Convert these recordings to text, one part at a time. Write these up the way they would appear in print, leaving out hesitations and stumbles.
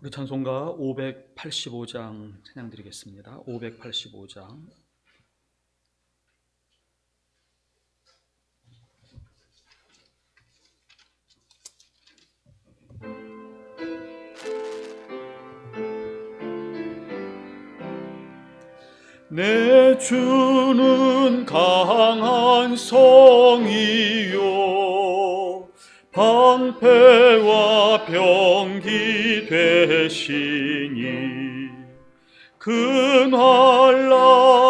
우리 찬송가 585장 찬양 드리겠습니다. 585장. 내 주는 강한 성이요 방패와 병기 되시니 그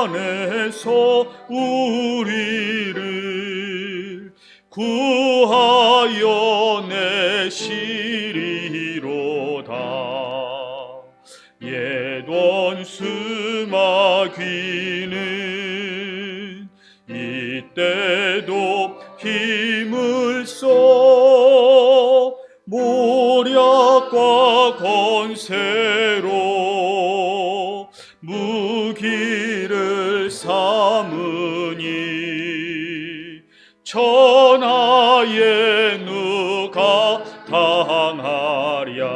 환난에서 우리를 구하여 내시리로다. 옛 원수 마귀는 이때도 힘을 써 모략과 권세로 무기를 삼으니 천하에 누가 당하랴.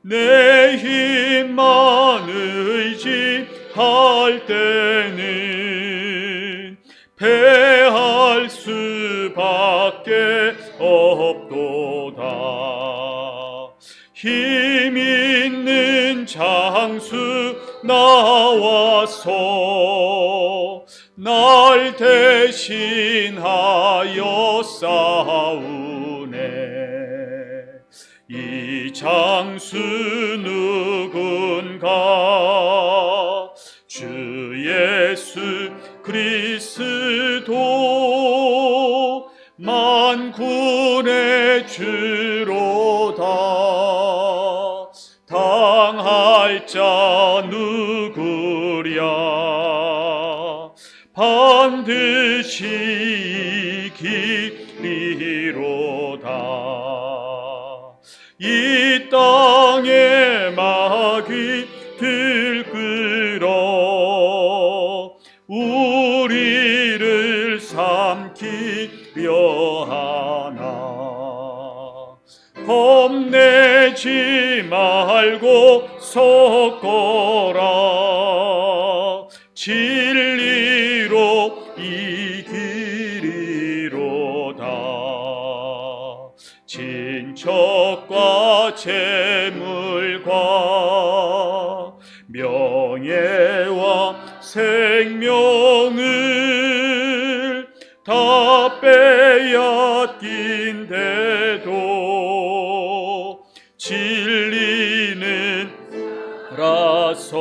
내 힘만 의지할 때는 패할 수밖에 없도다. 힘 있는 장수 나와서 날 대신하여 싸우네. 이 장수 누군가? 주 예수 그리스도 만군의 주로다. 당할 자 누구랴? 반드시 이기리로다. 이 땅에 마귀 들끓어 우리를 삼키려 하나. 겁내지 말고 섰거라. 진리로 이기리로다. 친척과 재물과 명예와 생명을 다 빼앗긴데도 진리는 라서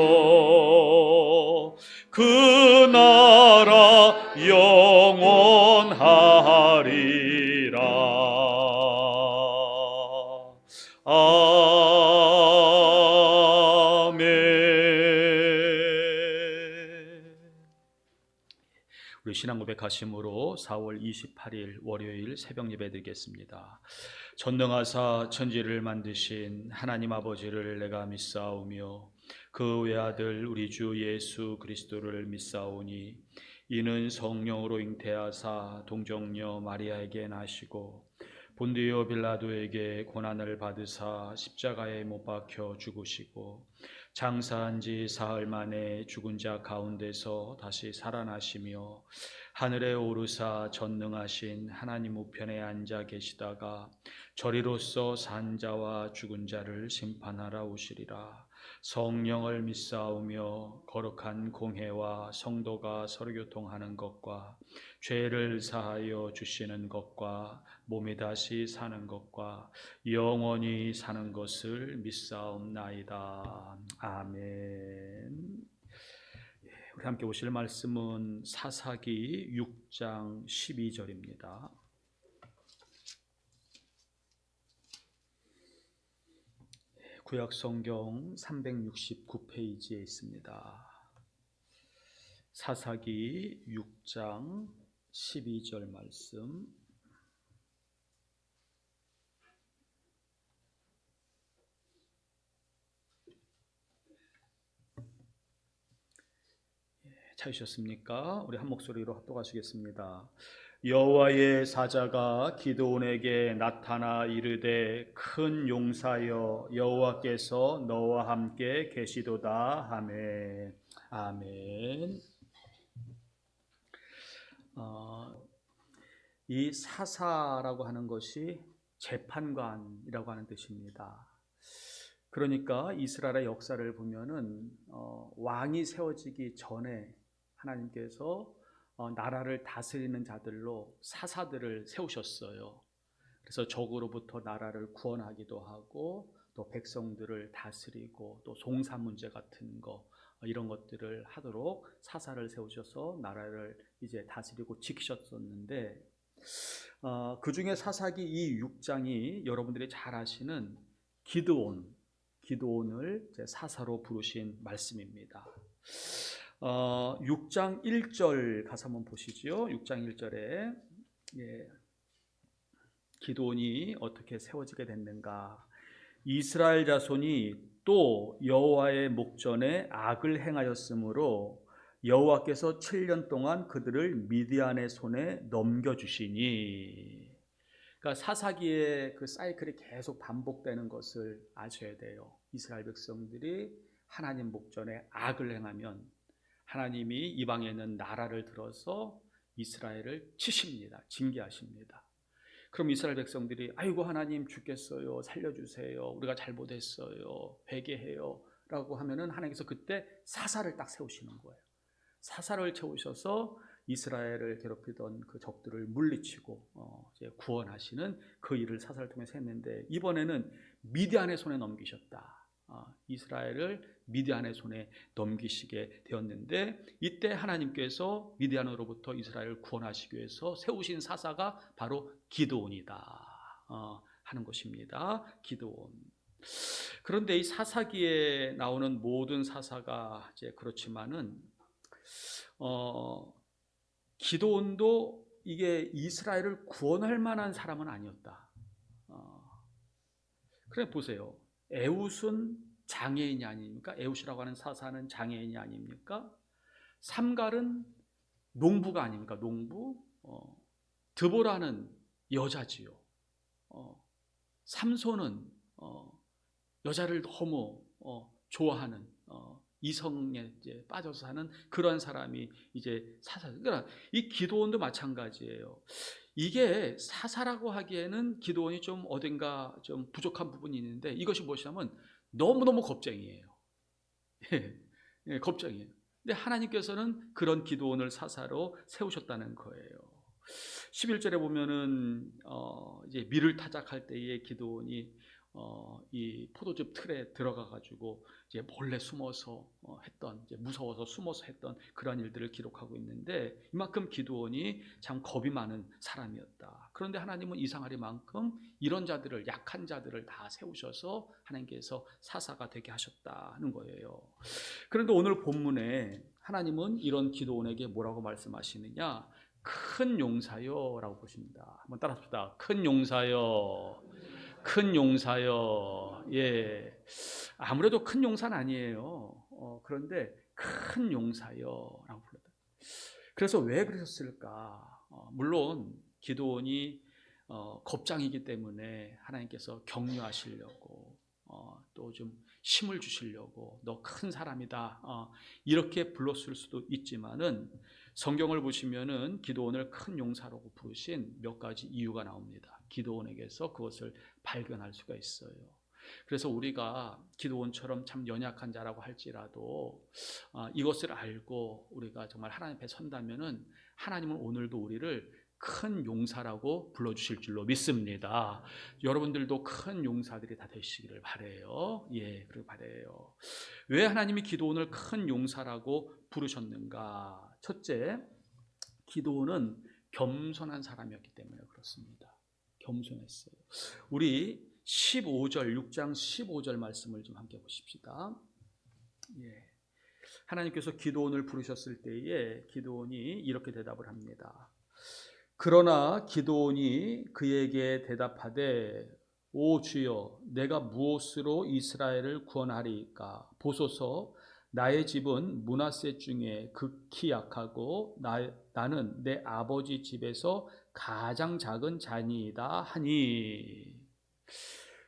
그 나라 영원하리라. 아멘. 우리 신앙 고백하심으로 4월 28일 월요일 새벽 예배 드리겠습니다. 전능하사 천지를 만드신 하나님 아버지를 내가 믿사오며 그 외아들 우리 주 예수 그리스도를 믿사오니 이는 성령으로 잉태하사 동정녀 마리아에게 나시고 본디오 빌라도에게 고난을 받으사 십자가에 못 박혀 죽으시고 장사한 지 사흘 만에 죽은 자 가운데서 다시 살아나시며 하늘에 오르사 전능하신 하나님 우편에 앉아 계시다가 저리로서 산 자와 죽은 자를 심판하러 오시리라. 성령을 믿사오며 거룩한 공회와 성도가 서로 교통하는 것과 죄를 사하여 주시는 것과 몸이 다시 사는 것과 영원히 사는 것을 믿사옵나이다. 아멘. 우리 함께 보실 말씀은 사사기 6장 12절입니다. 구약 성경 369페이지에 있습니다. 사사기 6장 12절 말씀. 찾으셨습니까? 우리 한 목소리로 합독하시겠습니다. 여호와의 사자가 기드온에게 나타나 이르되 큰 용사여 여호와께서 너와 함께 계시도다 하매. 아멘. 이 사사라고 하는 것이 재판관이라고 하는 뜻입니다. 그러니까 이스라엘의 역사를 보면은 왕이 세워지기 전에 하나님께서 나라를 다스리는 자들로 사사들을 세우셨어요. 그래서 적으로부터 나라를 구원하기도 하고 또 백성들을 다스리고 또 송사 문제 같은 거 이런 것들을 하도록 사사를 세우셔서 나라를 이제 다스리고 지키셨었는데 그 중에 사사기 이 6장이 여러분들이 잘 아시는 기드온을 사사로 부르신 말씀입니다. 6장 1절 가서 한번 보시죠. 6장 1절에 기드온이 어떻게 세워지게 됐는가. 이스라엘 자손이 또 여호와의 목전에 악을 행하였으므로 여호와께서 7년 동안 그들을 미디안의 손에 넘겨주시니. 그러니까 사사기의 그 사이클이 계속 반복되는 것을 아셔야 돼요. 이스라엘 백성들이 하나님 목전에 악을 행하면 하나님이 이방에 있는 나라를 들어서 이스라엘을 치십니다. 징계하십니다. 그럼 이스라엘 백성들이 아이고 하나님 죽겠어요, 살려주세요, 우리가 잘못했어요, 회개해요 라고 하면은 하나님께서 그때 사사를 딱 세우시는 거예요. 사사를 세우셔서 이스라엘을 괴롭히던 그 적들을 물리치고 이제 구원하시는 그 일을 사사를 통해서 했는데, 이번에는 미디안의 손에 넘기셨다. 이스라엘을 미디안의 손에 넘기시게 되었는데, 이때 하나님께서 미디안으로부터 이스라엘을 구원하시기 위해서 세우신 사사가 바로 기드온이다 하는 것입니다. 기드온. 그런데 이 사사기에 나오는 모든 사사가 이제 그렇지만은 기드온도 이게 이스라엘을 구원할 만한 사람은 아니었다. 그래 보세요. 에훗은 장애인이 아닙니까? 에훗이라고 하는 사사는 장애인이 아닙니까? 삼갈은 농부가 아닙니까? 농부. 드보라는 여자지요. 삼손은 여자를 너무 좋아하는 이성에 이제 빠져서 사는 그런 사람이 이제 사사. 그러니까 이 기드온도 마찬가지예요. 이게 사사라고 하기에는 기드온이 좀 어딘가 좀 부족한 부분이 있는데, 이것이 무엇이냐면 너무너무 겁쟁이에요. 예, 겁쟁이에요. 근데 하나님께서는 그런 기드온을 사사로 세우셨다는 거예요. 11절에 보면은 이제 밀을 타작할 때에 기드온이 이 포도즙 틀에 들어가 가지고 이제 몰래 숨어서 했던, 이제 무서워서 숨어서 했던 그런 일들을 기록하고 있는데, 이만큼 기드온이 참 겁이 많은 사람이었다. 그런데 하나님은 이상하리만큼 이런 자들을, 약한 자들을 다 세우셔서 하나님께서 사사가 되게 하셨다는 거예요. 그런데 오늘 본문에 하나님은 이런 기드온에게 뭐라고 말씀하시느냐? 큰 용사여 라고 보십니다. 한번 따라합시다. 큰 용사여. 큰 용사여. 예. 아무래도 큰 용사는 아니에요. 그런데 큰 용사여 라고 불렀다. 그래서 왜 그러셨을까? 물론 기드온이 겁장이기 때문에 하나님께서 격려하시려고 또 좀 힘을 주시려고 너 큰 사람이다 이렇게 불렀을 수도 있지만은, 성경을 보시면은 기드온을 큰 용사라고 부르신 몇 가지 이유가 나옵니다. 기드온에게서 그것을 발견할 수가 있어요. 그래서 우리가 기드온처럼 참 연약한 자라고 할지라도 이것을 알고 우리가 정말 하나님 앞에 선다면은 하나님은 오늘도 우리를 큰 용사라고 불러주실 줄로 믿습니다. 여러분들도 큰 용사들이 다 되시기를 바라요. 예, 그러길 바라요. 왜 하나님이 기드온을 큰 용사라고 부르셨는가? 첫째, 기드온은 겸손한 사람이었기 때문에 그렇습니다. 겸손했어요. 우리 15절, 6장 15절 말씀을 좀 함께 보십시다. 예. 하나님께서 기드온을 부르셨을 때에 기드온이 이렇게 대답을 합니다. 그러나 기드온이 그에게 대답하되 오 주여, 내가 무엇으로 이스라엘을 구원하리까? 보소서, 나의 집은 므낫세 중에 극히 약하고 나는 내 아버지 집에서 가장 작은 자니이다 하니.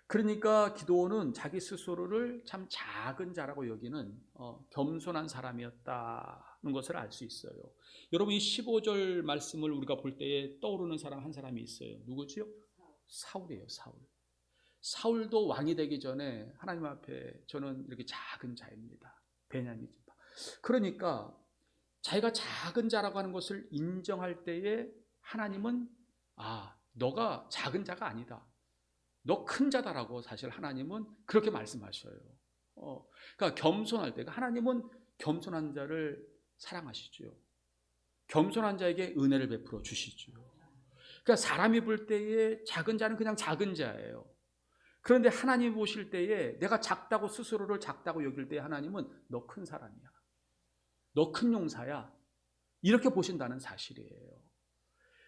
그러니까 기드온은 자기 스스로를 참 작은 자라고 여기는 겸손한 사람이었다는 것을 알 수 있어요. 여러분 이 15절 말씀을 우리가 볼 때에 떠오르는 사람 한 사람이 있어요. 누구지요? 사울이에요. 사울. 사울도 왕이 되기 전에 하나님 앞에 저는 이렇게 작은 자입니다. 베냐민 지파. 그러니까 자기가 작은 자라고 하는 것을 인정할 때에 하나님은 너가 작은 자가 아니다. 너 큰 자다라고 사실 하나님은 그렇게 말씀하셔요. 그러니까 겸손할 때 하나님은 겸손한 자를 사랑하시죠. 겸손한 자에게 은혜를 베풀어 주시죠. 그러니까 사람이 볼 때에 작은 자는 그냥 작은 자예요. 그런데 하나님 보실 때에 내가 작다고 스스로를 작다고 여길 때 하나님은 너 큰 사람이야. 너 큰 용사야. 이렇게 보신다는 사실이에요.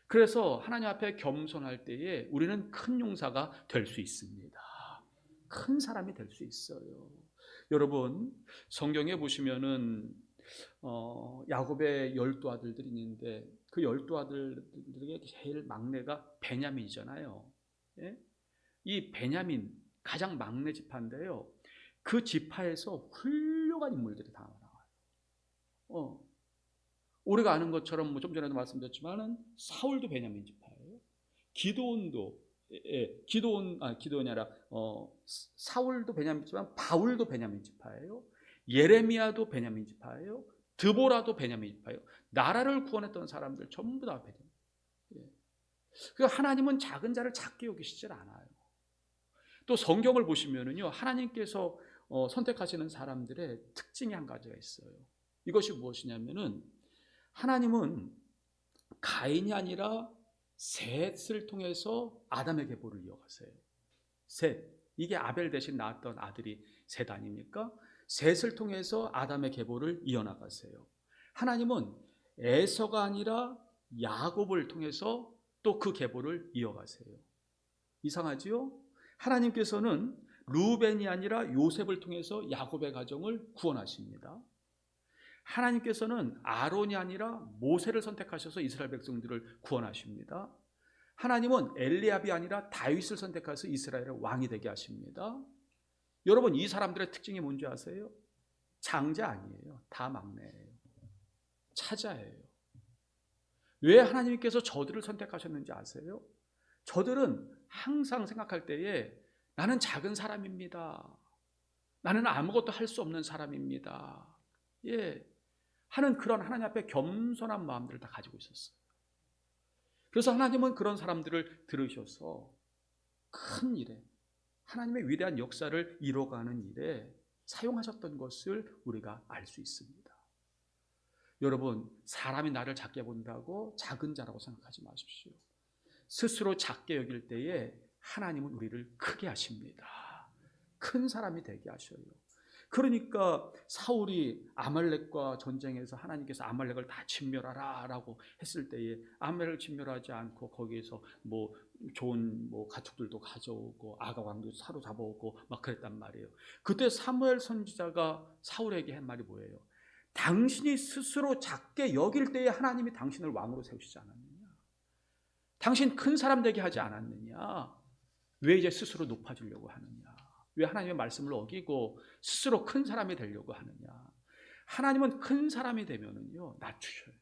그래서 하나님 앞에 겸손할 때에 우리는 큰 용사가 될 수 있습니다. 큰 사람이 될 수 있어요. 여러분 성경에 보시면은 야곱의 12아들들이 있는데 그 12아들 중에 제일 막내가 베냐민이잖아요. 예? 이 베냐민 가장 막내 지파인데요. 그 지파에서 훌륭한 인물들이 다 나와요. 우리가 아는 것처럼 좀 전에도 말씀드렸지만은 사울도 베냐민 지파예요. 기드온도 기드온이 아니라 사울도 베냐민 지파지만 바울도 베냐민 지파예요. 예레미야도 베냐민 지파예요. 드보라도 베냐민 지파예요. 나라를 구원했던 사람들 전부 다 베냐민. 그러니까 하나님은 작은 자를 작게 여기시질 않아요. 또 성경을 보시면은요, 하나님께서 선택하시는 사람들의 특징이 한 가지가 있어요. 이것이 무엇이냐면은 하나님은 가인이 아니라 셋을 통해서 아담의 계보를 이어가세요. 셋, 이게 아벨 대신 낳았던 아들이 셋 아닙니까? 셋을 통해서 아담의 계보를 이어나가세요. 하나님은 에서가 아니라 야곱을 통해서 또 그 계보를 이어가세요. 이상하지요? 하나님께서는 루벤이 아니라 요셉을 통해서 야곱의 가정을 구원하십니다. 하나님께서는 아론이 아니라 모세를 선택하셔서 이스라엘 백성들을 구원하십니다. 하나님은 엘리압이 아니라 다윗을 선택해서 이스라엘의 왕이 되게 하십니다. 여러분 이 사람들의 특징이 뭔지 아세요? 장자 아니에요. 다 막내예요. 차자예요. 왜 하나님께서 저들을 선택하셨는지 아세요? 저들은 항상 생각할 때에 나는 작은 사람입니다. 나는 아무것도 할 수 없는 사람입니다. 하는 그런 하나님 앞에 겸손한 마음들을 다 가지고 있었어요. 그래서 하나님은 그런 사람들을 들으셔서 큰 일에 하나님의 위대한 역사를 이뤄가는 일에 사용하셨던 것을 우리가 알 수 있습니다. 여러분 사람이 나를 작게 본다고 작은 자라고 생각하지 마십시오. 스스로 작게 여길 때에 하나님은 우리를 크게 하십니다. 큰 사람이 되게 하셔요. 그러니까 사울이 아말렉과 전쟁에서 하나님께서 아말렉을 다 진멸하라 라고 했을 때에 아말렉을 진멸하지 않고 거기에서 좋은 가축들도 가져오고 아각 왕도 사로잡아오고 막 그랬단 말이에요. 그때 사무엘 선지자가 사울에게 한 말이 뭐예요? 당신이 스스로 작게 여길 때에 하나님이 당신을 왕으로 세우시지 않았느냐? 당신 큰 사람 되게 하지 않았느냐? 왜 이제 스스로 높아지려고 하느냐? 왜 하나님의 말씀을 어기고 스스로 큰 사람이 되려고 하느냐? 하나님은 큰 사람이 되면은요 낮추셔요.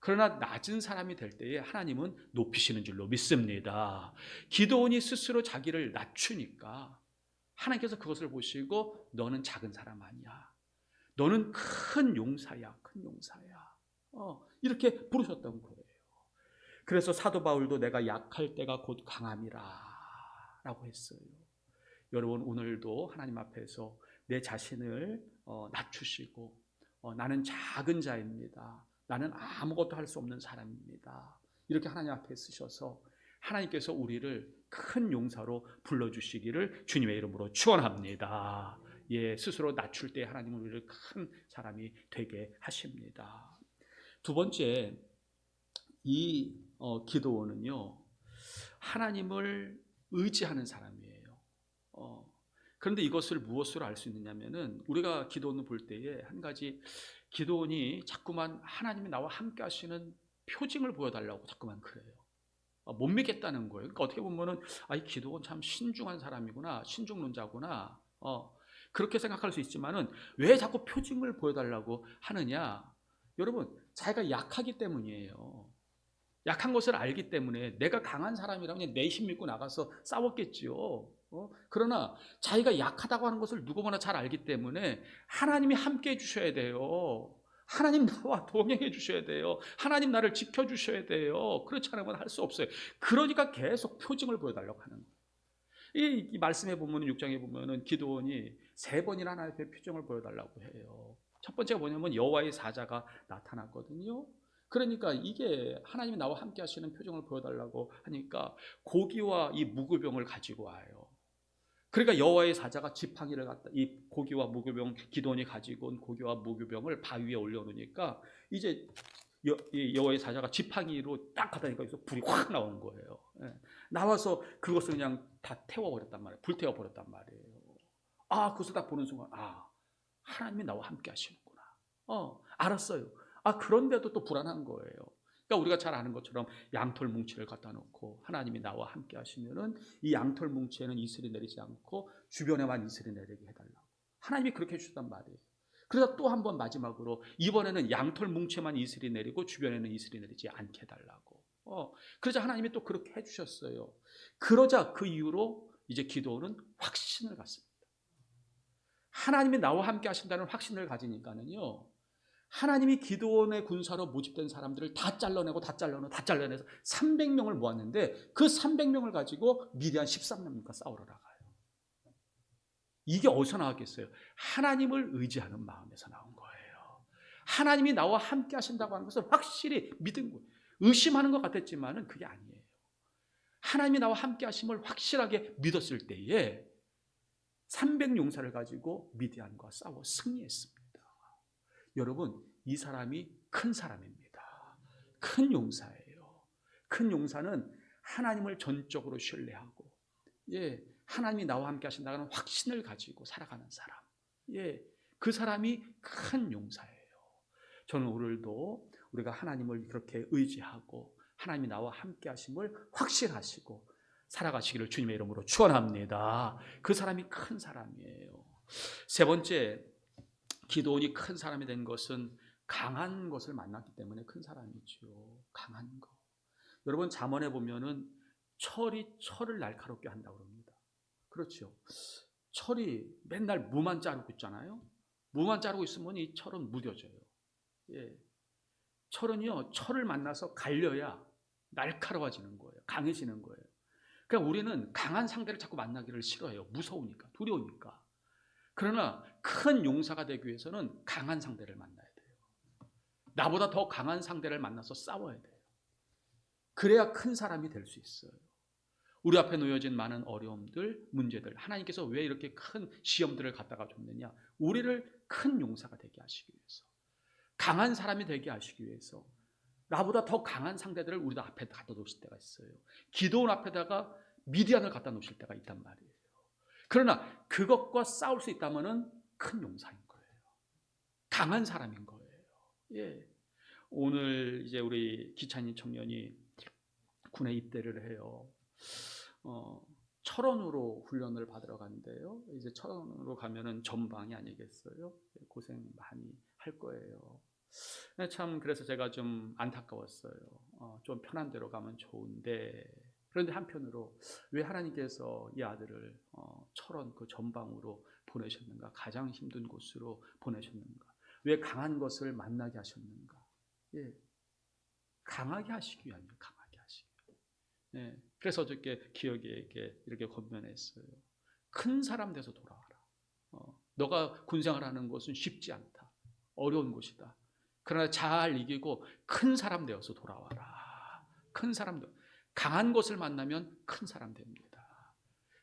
그러나 낮은 사람이 될 때에 하나님은 높이시는 줄로 믿습니다. 기드온이 스스로 자기를 낮추니까 하나님께서 그것을 보시고 너는 작은 사람 아니야. 너는 큰 용사야, 큰 용사야. 이렇게 부르셨던 거예요. 그래서 사도 바울도 내가 약할 때가 곧 강함이라 라고 했어요. 여러분 오늘도 하나님 앞에서 내 자신을 낮추시고 나는 작은 자입니다. 나는 아무것도 할 수 없는 사람입니다. 이렇게 하나님 앞에 쓰셔서 하나님께서 우리를 큰 용사로 불러주시기를 주님의 이름으로 축원합니다. 스스로 낮출 때 하나님은 우리를 큰 사람이 되게 하십니다. 두 번째, 이 기드온은요 하나님을 의지하는 사람이에요. 그런데 이것을 무엇으로 알 수 있느냐면은 우리가 기드온을 볼 때에 한 가지 기도원이 자꾸만 하나님이 나와 함께 하시는 표징을 보여달라고 자꾸만 그래요. 못 믿겠다는 거예요. 그러니까 어떻게 보면은 이 기도원 참 신중한 사람이구나, 신중론자구나, 그렇게 생각할 수 있지만은 왜 자꾸 표징을 보여달라고 하느냐? 여러분, 자기가 약하기 때문이에요. 약한 것을 알기 때문에 내가 강한 사람이라면 내 힘 믿고 나가서 싸웠겠지요. 그러나 자기가 약하다고 하는 것을 누구보다 잘 알기 때문에 하나님이 함께 해주셔야 돼요. 하나님 나와 동행해 주셔야 돼요. 하나님 나를 지켜주셔야 돼요. 그렇지 않으면 할 수 없어요. 그러니까 계속 표징을 보여달라고 하는 거예요. 이 말씀에 보면 6장에 보면은 기도원이 3번이나 하나님 앞에 표징을 보여달라고 해요. 첫 번째가 뭐냐면 여호와의 사자가 나타났거든요. 그러니까 이게 하나님이 나와 함께 하시는 표정을 보여달라고 하니까 고기와 이 무교병을 가지고 와요. 그러니까 여호와의 사자가 지팡이를 갖다 이 고기와 무교병, 기도원이 가지고 온 고기와 무교병을 바위 위에 올려놓으니까 이제 여호와의 사자가 지팡이로 딱 하다니까 여기서 불이 확 나온 거예요. 나와서 그것을 그냥 다 태워버렸단 말이에요. 불태워버렸단 말이에요. 그것을 딱 보는 순간 하나님이 나와 함께 하시는구나. 알았어요. 그런데도 또 불안한 거예요. 그러니까 우리가 잘 아는 것처럼 양털 뭉치를 갖다 놓고 하나님이 나와 함께 하시면은 이 양털 뭉치에는 이슬이 내리지 않고 주변에만 이슬이 내리게 해달라고. 하나님이 그렇게 해주셨단 말이에요. 그래서 또 한 번 마지막으로 이번에는 양털 뭉치에만 이슬이 내리고 주변에는 이슬이 내리지 않게 해달라고. 그러자 하나님이 또 그렇게 해주셨어요. 그러자 그 이후로 이제 기도는 확신을 갖습니다. 하나님이 나와 함께 하신다는 확신을 가지니까는요. 하나님이 기드온의 군사로 모집된 사람들을 다 잘라내서 300명을 모았는데 그 300명을 가지고 미디안 13명과 싸우러 나가요. 이게 어디서 나왔겠어요? 하나님을 의지하는 마음에서 나온 거예요. 하나님이 나와 함께 하신다고 하는 것을 확실히 믿은 거예요. 의심하는 것 같았지만은 그게 아니에요. 하나님이 나와 함께 하심을 확실하게 믿었을 때에 300용사를 가지고 미디안과 싸워 승리했습니다. 여러분, 이 사람이 큰 사람입니다. 큰 용사예요. 큰 용사는 하나님을 전적으로 신뢰하고, 하나님이 나와 함께 하신다는 확신을 가지고 살아가는 사람. 그 사람이 큰 용사예요. 저는 오늘도 우리가 하나님을 그렇게 의지하고 하나님이 나와 함께 하심을 확신하시고 살아가시기를 주님의 이름으로 축원합니다. 그 사람이 큰 사람이에요. 세 번째, 기도원이 큰 사람이 된 것은 강한 것을 만났기 때문에 큰 사람이죠. 강한 거. 여러분, 잠언에 보면은 철이 철을 날카롭게 한다고 합니다. 그렇죠. 철이 맨날 무만 자르고 있잖아요. 무만 자르고 있으면 이 철은 무뎌져요. 철은요, 철을 만나서 갈려야 날카로워지는 거예요. 강해지는 거예요. 그러니까 우리는 강한 상대를 자꾸 만나기를 싫어해요. 무서우니까, 두려우니까. 그러나 큰 용사가 되기 위해서는 강한 상대를 만나야 돼요. 나보다 더 강한 상대를 만나서 싸워야 돼요. 그래야 큰 사람이 될 수 있어요. 우리 앞에 놓여진 많은 어려움들, 문제들, 하나님께서 왜 이렇게 큰 시험들을 갖다가 줬느냐? 우리를 큰 용사가 되게 하시기 위해서, 강한 사람이 되게 하시기 위해서 나보다 더 강한 상대들을 우리 앞에 갖다 놓으실 때가 있어요. 기도원 앞에다가 미디안을 갖다 놓으실 때가 있단 말이에요. 그러나 그것과 싸울 수 있다면 큰 용사인 거예요. 강한 사람인 거예요. 오늘 이제 우리 기찬이 청년이 군에 입대를 해요. 철원으로 훈련을 받으러 간대요. 이제 철원으로 가면은 전방이 아니겠어요? 고생 많이 할 거예요. 참 그래서 제가 좀 안타까웠어요. 좀 편한 데로 가면 좋은데, 그런데 한편으로 왜 하나님께서 이 아들을 철원 그 전방으로 보내셨는가? 가장 힘든 곳으로 보내셨는가? 왜 강한 것을 만나게 하셨는가? 강하게 하시기 위함이에요. 강하게 하시기 위함. 그래서 어저께 기억에게 이렇게 권면했어요. 큰 사람 돼서 돌아와라. 너가 군생활하는 것은 쉽지 않다. 어려운 곳이다. 그러나 잘 이기고 큰 사람 되어서 돌아와라. 큰 사람들. 강한 것을 만나면 큰 사람 됩니다.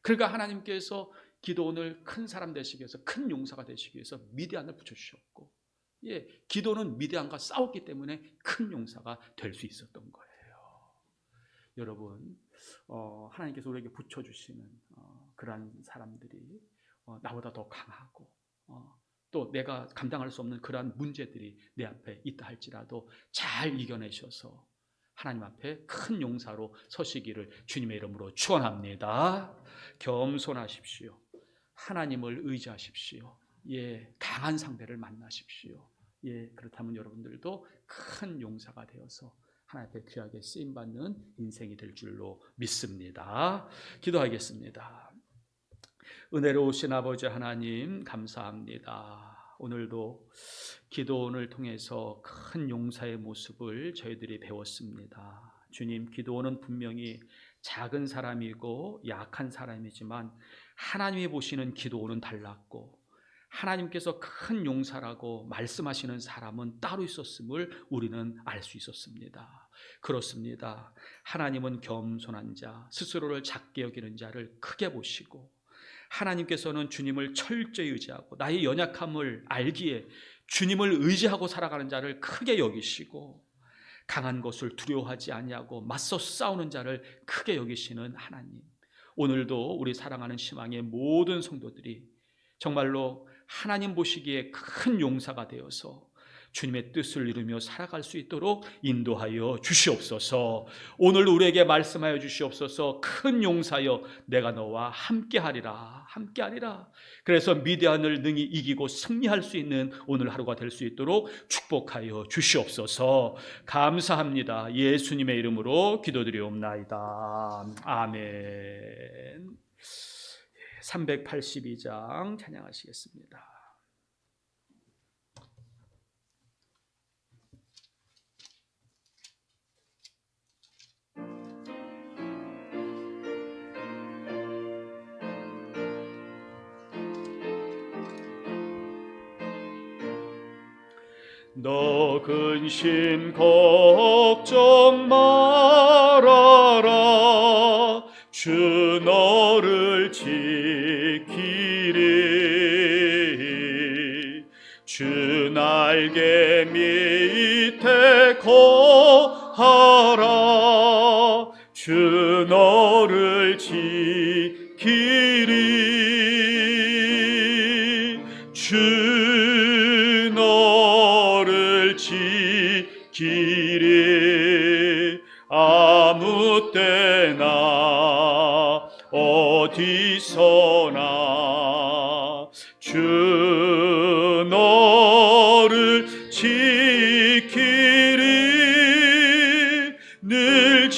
그러니까 하나님께서 기도원을 큰 사람 되시기 위해서, 큰 용사가 되시기 위해서 미디안을 붙여주셨고, 기도는 미디안과 싸웠기 때문에 큰 용사가 될 수 있었던 거예요. 여러분, 하나님께서 우리에게 붙여주시는 그러한 사람들이 나보다 더 강하고 또 내가 감당할 수 없는 그러한 문제들이 내 앞에 있다 할지라도 잘 이겨내셔서 하나님 앞에 큰 용사로 서시기를 주님의 이름으로 축원합니다. 겸손하십시오. 하나님을 의지하십시오. 예, 강한 상대를 만나십시오. 예, 그렇다면 여러분들도 큰 용사가 되어서 하나님 앞에 귀하게 쓰임받는 인생이 될 줄로 믿습니다. 기도하겠습니다. 은혜로우신 아버지 하나님 감사합니다. 오늘도 기도원을 통해서 큰 용사의 모습을 저희들이 배웠습니다. 주님, 기도원은 분명히 작은 사람이고 약한 사람이지만 하나님이 보시는 기도원은 달랐고 하나님께서 큰 용사라고 말씀하시는 사람은 따로 있었음을 우리는 알 수 있었습니다. 그렇습니다. 하나님은 겸손한 자, 스스로를 작게 여기는 자를 크게 보시고 하나님께서는 주님을 철저히 의지하고 나의 연약함을 알기에 주님을 의지하고 살아가는 자를 크게 여기시고 강한 것을 두려워하지 아니하고 맞서 싸우는 자를 크게 여기시는 하나님, 오늘도 우리 사랑하는 희망의 모든 성도들이 정말로 하나님 보시기에 큰 용사가 되어서 주님의 뜻을 이루며 살아갈 수 있도록 인도하여 주시옵소서. 오늘 우리에게 말씀하여 주시옵소서. 큰 용사여 내가 너와 함께하리라, 함께하리라. 그래서 미디안을 능히 이기고 승리할 수 있는 오늘 하루가 될 수 있도록 축복하여 주시옵소서. 감사합니다. 예수님의 이름으로 기도드리옵나이다. 아멘. 382장 찬양하시겠습니다. 너 근심 걱정 말아라. 주 너를 지키리. 주 날개 밑에 거하라. 주 너를 지키리. 주 너를 지키리. 아무 때나 어디서나 주 너를 지키리. 늘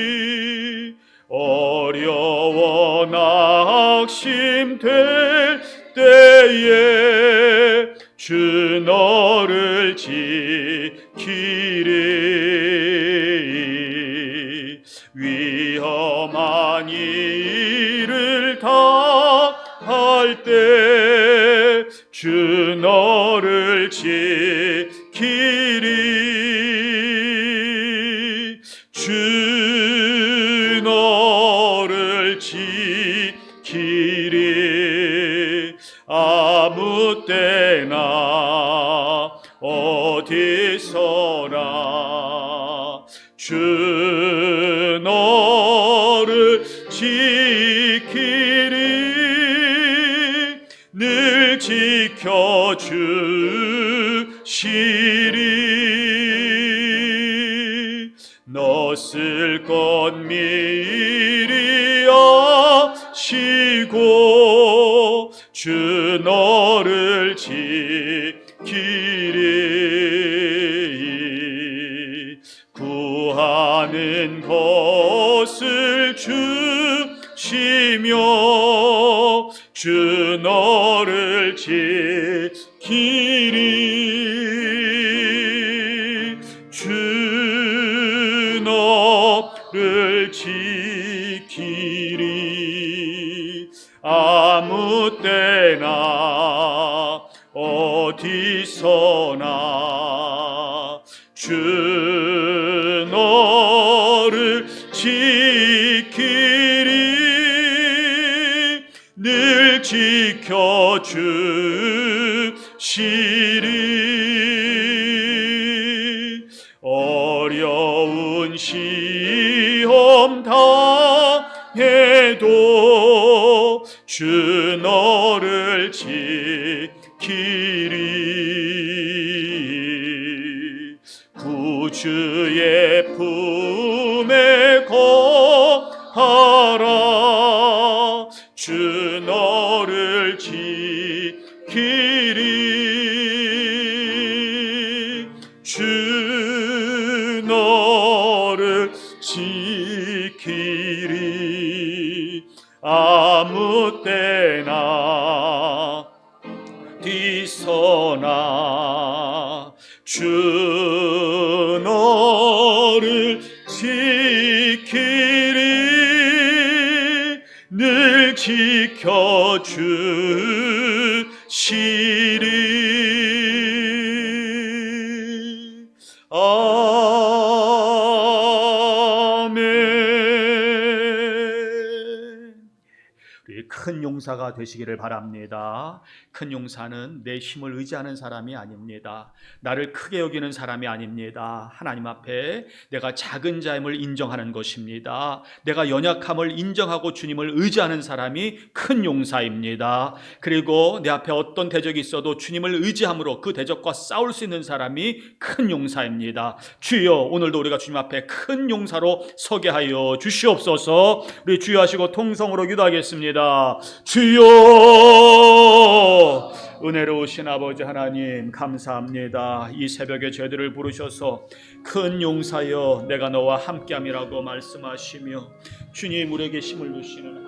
지켜주시리. 어려워 낙심될 때에 주 너를 지키리. 위험한 일을 당할 때 주 너를 지키리. 주 너를 지키리. 아무 때나 어디서나 주 너를 지키리. 늘 지켜주시리. 너 쓸 것 미리 아시고 주 너를 지키리. 구하는 것을 주시며 주 너를 지키리. 주 너를 지키리. 아무 때나 어디서나 주 너를 지키리. 늘 지켜주시리. 어려운 시험 당해도 내 품에 거하라. 주 너를 지키리. 주 너를 지키리. 아무 때나 뒤서나 주 너를 지키리. 늘 지켜주시리. 아멘. 우리 큰 용사가 되시기를 바랍니다. 큰 용사는 내 힘을 의지하는 사람이 아닙니다. 나를 크게 여기는 사람이 아닙니다. 하나님 앞에 내가 작은 자임을 인정하는 것입니다. 내가 연약함을 인정하고 주님을 의지하는 사람이 큰 용사입니다. 그리고 내 앞에 어떤 대적이 있어도 주님을 의지함으로 그 대적과 싸울 수 있는 사람이 큰 용사입니다. 주여, 오늘도 우리가 주님 앞에 큰 용사로 서게 하여 주시옵소서. 우리 주여 하시고 통성으로 기도하겠습니다. 주여, 은혜로우신 아버지 하나님 감사합니다. 이 새벽에 저희들을 부르셔서 큰 용사여 내가 너와 함께함이라고 말씀하시며 주님 우리에게 힘을 주시는